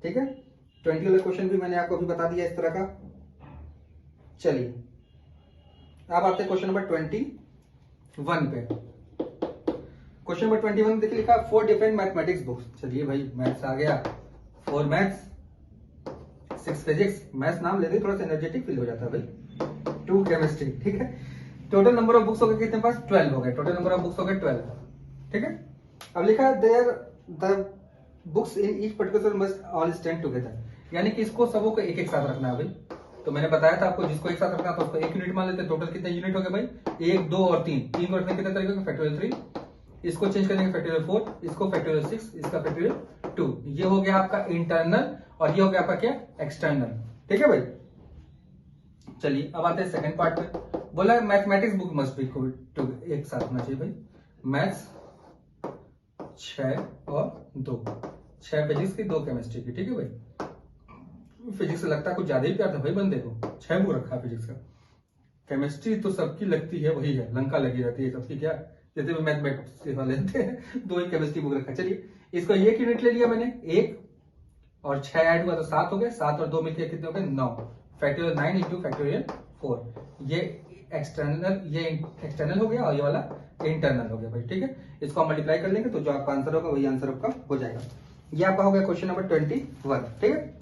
ठीक है। 20 वाला क्वेश्चन भी मैंने आपको अभी बता दिया इस तरह का। चलिए अब आते हैं क्वेश्चन नंबर 21 पे। क्वेश्चन नंबर 21 देखिए लिखा 4 डिफरेंट मैथमेटिक्स बुक्स। चलिए भाई मैथ्स आ गया, 4 मैथ्स 6 फिजिक्स, मैथ्स नाम लेते थोड़ा सा एनर्जेटिक फील हो जाता है भाई। 2 केमिस्ट्री, ठीक है। टोटल नंबर ऑफ बुक्स हो गए कितने पास, 12 हो गए, टोटल नंबर ऑफ बुक्स हो गए 12, ठीक है। अब लिखा है there the books in each particular must all stand together, यानी कि इसको सबों को एक एक साथ रखना है भाई। तो मैंने बताया था आपको, जिसको एक साथ रखना था उसको 1 यूनिट मान लेते हैं। टोटल कितने यूनिट हो गए भाई, 1 2 और 3 को रखने कितने तरीके, फैक्टोरियल 3, इसको चेंज करेंगे फैक्टोरियल 4, इसको फैक्टोरियल 6, इसका फैक्टोरियल 2। ये हो गया आपका इंटरनल और ये हो गया आपका क्या, एक्सटर्नल, ठीक है भाई। चलिए अब आते हैं सेकंड पार्ट पे। बोला मैथमेटिक्स बुक मस्ट बी एक साथ होना चाहिए भाई। मैथ्स 6 और 2, 6 फिजिक्स की 2 केमिस्ट्री की, ठीक है भाई। फिजिक्स से लगता है कुछ ज्यादा ही प्यार था भाई बंदे को, 6 बुक रखा फिजिक्स का। केमिस्ट्री तो सबकी लगती है वही है, लंका लगी रहती है सबकी, क्या जैसे भी मैथमेटिक्स वाले लेते हैं 2 ही केमिस्ट्री बुक रखा। चलिए इसको 1 यूनिट ले लिया मैंने, 1 और 6 ऐड हुआ तो 7 हो गए, 7 और 2 मिलकर कितने हो गए 9, फैक्टोरियल 9 इंटू फैक्टोरियल 4। ये एक्सटर्नल हो गया और ये वाला इंटरनल हो गया भाई, ठीक है। इसको हम मल्टीप्लाई कर लेंगे तो जो आपका आंसर होगा वही आंसर आपका हो जाएगा। ये आपका हो गया क्वेश्चन नंबर 21, ठीक है।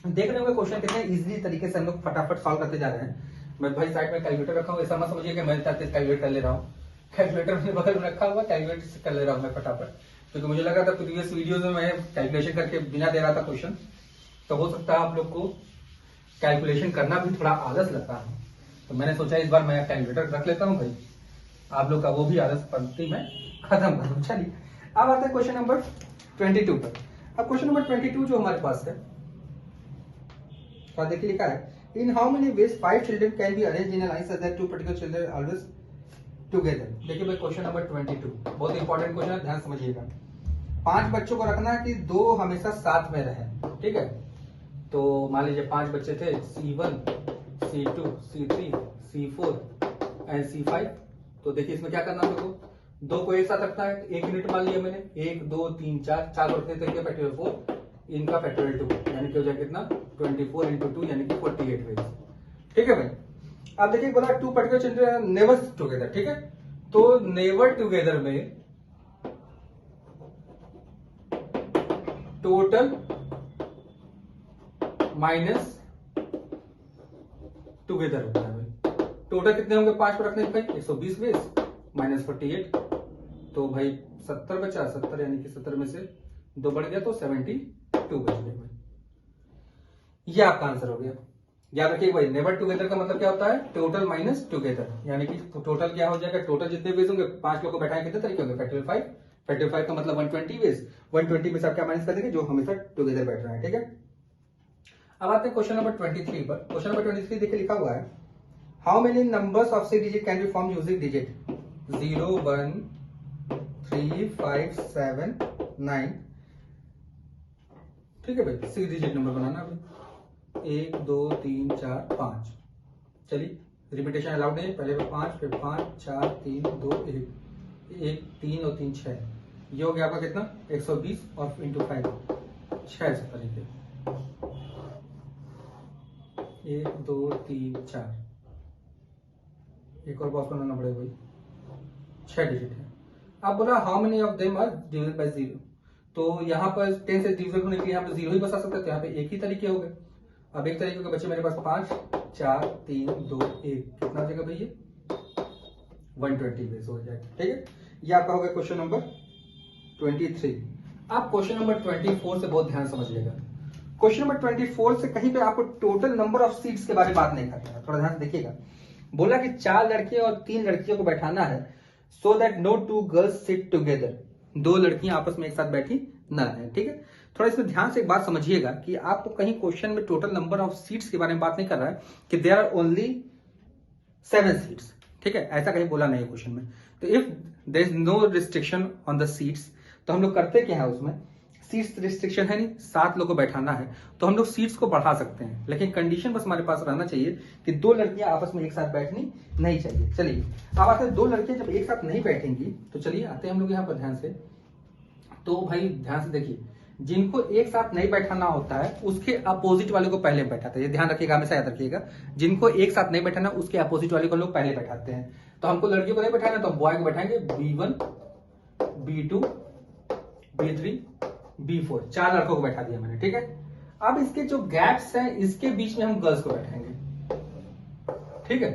देख रहे होंगे क्वेश्चन कितने इजीली तरीके से हम लोग फटाफट सॉल्व करते जा रहे हैं। मैं भाई साइड में कैलकुलेटर रखा हूँ, ऐसा मत समझिए कि मैं कैलकुलेट कर ले रहा हूँ। कैलकुलेटर अपने बगल में रखा हुआ, कैलकुलेट कर ले रहा हूँ मैं फटाफट, क्योंकि मुझे लगा था प्रीवियस वीडियोज में मैं कैलकुलेशन करके बिना दे रहा था क्वेश्चन, तो हो सकता है आप लोग को कैलकुलेशन करना भी थोड़ा आलस लगता है। तो मैंने सोचा इस बार मैं कैलकुलेटर रख लेता हूँ भाई, आप लोग का वो भी आलस पंक्ति में खत्म करूँ। चलिए अब आते हैं क्वेश्चन नंबर 22 पर। अब क्वेश्चन नंबर 22 जो हमारे पास है, तो देखिए लिखा है in how many veg 5 children can be arranged in a line such that 2 particular children always together. देखिए भाई क्वेश्चन नंबर 22 बहुत इंपॉर्टेंट क्वेश्चन है, ध्यान समझिएगा। 5 बच्चों को रखना है कि 2 हमेशा साथ में रहे, ठीक है। तो मान लीजिए 5 बच्चे थे, C1, C2, C3, C4 and C5। तो देखिए इसमें क्या करना है, देखो 2 को एक साथ रखना है तो 1 यूनिट मान लिया मैंने, 1 2 3 4 रखने तरीके फैक्टोरियल 4, इनका फैक्टोरियल 2, यानी कि हो जाएगा कितना 24 इंटू 2 यानी कि 48 वेज, ठीक है भाई। अब देखिए बोला 2 पर्टिकुलर चिल्ड्रन नेवर टुगेदर, ठीक है। तो नेवर टुगेदर में टोटल माइनस टुगेदर होता है भाई। टोटल कितने होंगे 5 पर रखने के भाई, 120 वेज माइनस 48, तो भाई 70 बचा, 70 यानी कि 70 में से 2 बढ़ गया तो 72 बच गए भाई। ये आपका आंसर हो गया। याद रखिए भाई नेवर टुगेदर का मतलब क्या होता है, टोटल माइनस टुगेदर, यानी कि टोटल क्या हो जाएगा, टोटल जितने वेज होंगे 5 लोग को बैठाएं कितने तरीके होंगे, फैक्टोरियल 5, फैक्टोरियल 5 का मतलब 120 वेज, 120 में से आप क्या माइनस कर देंगे, जो हमेशा टुगेदर बैठ रहा है, ठीक है। अब आते हैं क्वेश्चन नंबर 23 पर। क्वेश्चन नंबर 23 देखिए लिखा हुआ है how many numbers of 6 digit can be form using digit 0 1 3 5 7 9, ठीक है भाई। 6 डिजिट नंबर बनाना अभी, 1 2 3 4 5। चलिए रिपीटेशन अलाउड नहीं, पहले 5 फिर 5 4 3 2 1, 1 3 और 3 6, ये हो गया आपका कितना 120 और इंटू 5 6 तरीके, 1 2 3 4, एक और बॉक्स बनाना पड़ेगा भाई, 6 डिजिट है। अब बोला how many of them are divisible by 0, तो यहाँ पर 10 से डिविजिबल होने के लिए यहाँ पे 0 ही बचा सकते थे, यहाँ पे एक ही तरीके हो गए। अब एक तरीके के बच्चे मेरे पास 5 4 3 2 1, कितना हो जाएगा भाई ये 120 बेस हो जाएगा, ठीक है। ये आपका हो गया क्वेश्चन नंबर 23। आप क्वेश्चन नंबर 24 से बहुत ध्यान समझिएगा। क्वेश्चन नंबर 24 से कहीं पे आपको टोटल नंबर ऑफ सीट्स के बारे में बात नहीं करना है, थोड़ा ध्यान से देखिएगा। बोला कि 4 लड़के और 3 लड़कियों को बैठाना है so that no 2 girls sit together, 2 लड़कियां आपस में एक साथ बैठी न रहे, ठीक है। थोड़ा इसमें ध्यान से एक बात समझिएगा कि आपको कहीं क्वेश्चन में टोटल नंबर ऑफ सीट्स के बारे में बात नहीं कर रहा है कि देयर आर ओनली 7 सीट्स, ठीक है, ऐसा कहीं बोला नहीं है क्वेश्चन में। तो if there is no restriction on the seats, तो हम लोग करते क्या है उसमें, सीट्स रिस्ट्रिक्शन है नहीं, 7 लोग को बैठाना है तो हम लोग सीट्स को बढ़ा सकते हैं, लेकिन कंडीशन बस हमारे पास रहना चाहिए कि 2 लड़कियां आपस में एक साथ बैठनी नहीं चाहिए। चलिए अब आते हैं 2 लड़कियां जब एक साथ नहीं बैठेंगी तो चलिए आते हैं हम लोग यहाँ पर ध्यान से। तो भाई ध्यान से देखिए, जिनको एक साथ नहीं बैठाना होता है उसके अपोजिट वाले को पहले बैठाते हैं, ये ध्यान रखिएगा, हमेशा याद रखिएगा। जिनको एक साथ नहीं बैठाना उसके अपोजिट वाले को लोग पहले बैठाते हैं। तो हमको लड़कियों को नहीं बैठाना तो बॉय को बैठाएंगे B1 B2 B3 B4, 4 लड़कों को बैठा दिया मैंने, ठीक है। अब इसके जो गैप्स हैं इसके बीच में हम गर्ल्स को बैठाएंगे, ठीक है।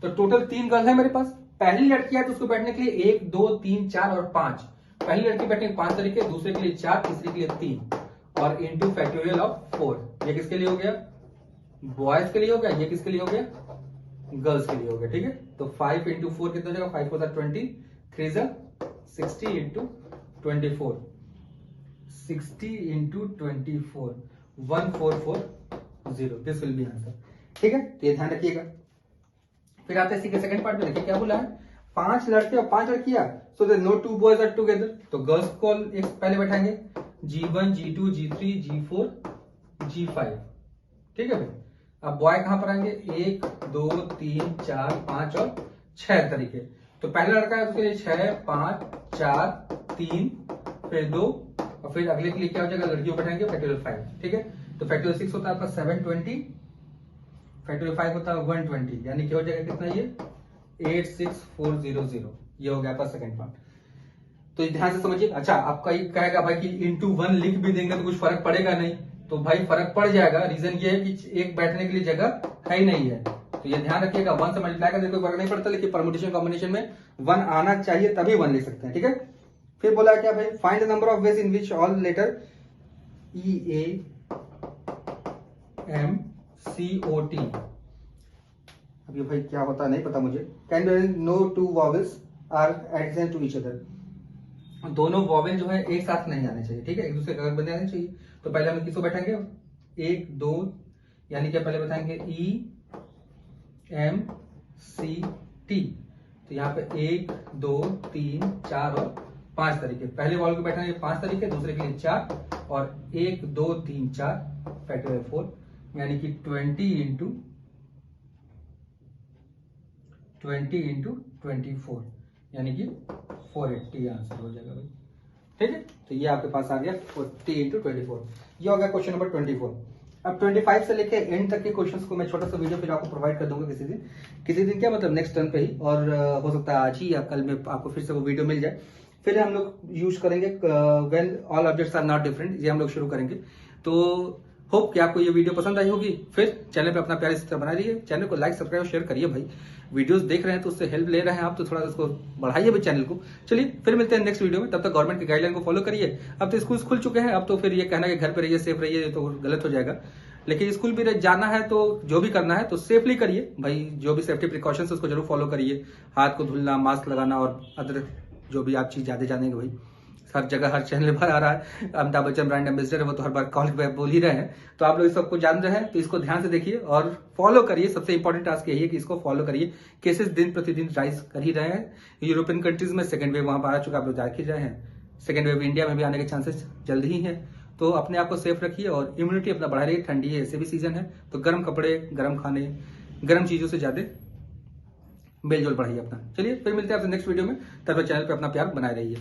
तो टोटल 3 गर्ल है मेरे पास, पहली लड़की है तो उसको बैठने के लिए 1 2 3 4 और 5, पहली लड़की बैठने के 5 तरीके, दूसरे के लिए 4, तीसरे के लिए 3 और इंटू फैक्टोरियल ऑफ 4। ये किसके लिए हो गया, बॉयज के लिए हो गया, ये किसके लिए हो गया, गर्ल्स के लिए हो गया, ठीक है। तो 5 इंटू 4 कितना हो जाएगा, 5 4 20, 3 60 into 24, 60 into 24, 1440, this will be answer, ठीक है। तो ये ध्यान रखिएगा। फिर आते हैं इसी के सेकंड पार्ट में, देखिए क्या बोला है, 5 लड़के और 5 लड़कियां, so that no 2 boys are together, तो गर्ल्स को एक पहले बैठाएंगे G1 G2 G3 G4 G5, ठीक है भाई। अब बॉय कहां पर आएंगे, 1 2 3 4 5 और 6 तरीके। तो पहला लड़का है उसके लिए 6 5 4 3 फिर 2 और फिर अगले के लिए क्या हो जाएगा, लड़कियों बैठाएंगे फैक्टोरियल 5, ठीक है। तो फैक्टोरियल 6 होता है आपका 720 फैक्टोरियल 5 होता है 120, यानी कि हो जाएगा कितना ये 86400, ये हो गया आपका सेकंड पार्ट। तो ध्यान से समझिए। अच्छा, आपका ये कहेगा भाई कि इंटू 1 लिख भी देंगे तो कुछ फर्क पड़ेगा नहीं, तो भाई फर्क पड़ जाएगा। रीजन ये है कि एक बैठने के लिए जगह है ही नहीं है, तो ये ध्यान रखिएगा। 1 से मल्टीप्लाई करने कोई फर्क नहीं पड़ता, लेकिन परमुटेशन कॉम्बिनेशन में 1 आना चाहिए, तभी 1 लिख सकते हैं, ठीक है। फिर बोला क्या भाई, find the number of ways in which all letter EAMCOT। अब ये भाई क्या होता है नहीं पता मुझे। Can no two vowels are adjacent to each other. दोनों वॉवेल जो है एक साथ नहीं आने चाहिए, ठीक है, एक दूसरे के बने आने चाहिए। तो पहले हम किसको बैठाएंगे, 1 2, यानी कि पहले बैठाएंगे EMCT। तो यहाँ पे 1 2 3 4 और 5 तरीके। पहले वॉवेल को बैठाएंगे 5 तरीके, दूसरे के लिए 4, और 1 2 3 4 फैक्टोरियल 4, यानी कि 20 इंटू 24, यानी कि 480 आंसर हो जाएगा भाई, ठीक है। तो ये आपके पास आ गया 40 इंटू 24। ये हो गया क्वेश्चन नंबर 24। अब 25 से लेके एंड तक के क्वेश्चंस को मैं छोटा सा वीडियो फिर आपको प्रोवाइड कर दूंगा किसी दिन क्या मतलब नेक्स्ट टर्न पे ही, और हो सकता है आज ही या कल में आपको फिर से वो वीडियो मिल जाए। फिर हम लोग यूज करेंगे when all objects are not different, ये हम लोग शुरू करेंगे। तो होप कि आपको ये वीडियो पसंद आई होगी। फिर चैनल पे अपना प्यार इस तरह बना रहिए, चैनल को लाइक सब्सक्राइब शेयर करिए भाई। वीडियोस देख रहे हैं तो उससे हेल्प ले रहे हैं आप, तो थोड़ा उसको बढ़ाइए भाई चैनल को। चलिए फिर मिलते हैं नेक्स्ट वीडियो में, तब तक गवर्नमेंट की गाइडलाइन को फॉलो करिए। अब तो स्कूल खुल चुके हैं, अब तो फिर ये कहना कि घर पे रहिए सेफ रहिए तो गलत हो जाएगा। लेकिन स्कूल भी जाना है तो जो भी करना है तो सेफली करिए भाई, जो भी सेफ्टी प्रिकॉशंस है उसको जरूर फॉलो करिए। हाथ को धुलना, मास्क लगाना और अदर जो भी आप चीज ज्यादा जानेंगे भाई। हर जगह हर चैनल पर आ रहा है, अमिताभ बच्चन ब्रांड एम्बेसडर है, वो तो हर बार कॉल पे बोल ही रहे हैं। तो आप लोग इस सबको जान रहे हैं, तो इसको ध्यान से देखिए और फॉलो करिए। सबसे इंपॉर्टेंट टास्क यही है कि इसको फॉलो करिए। केसेस दिन प्रतिदिन राइज कर ही रहे हैं। यूरोपियन कंट्रीज में सेकंड वेव वहां पर आ चुका, आप लोग देख ही रहे हैं। सेकंड वेव इंडिया में भी आने के चांसेस जल्द ही है। तो अपने आप को सेफ रखिए और इम्यूनिटी अपना बढ़ा रहिए। ठंडी है, ऐसे भी सीजन है, तो गर्म कपड़े, गर्म खाने, गर्म चीजों से ज्यादा मेलजोल बढ़ाइए अपना। चलिए फिर मिलते हैं आपसे नेक्स्ट वीडियो में, तब तक चैनल पे अपना प्यार बनाए रहिए।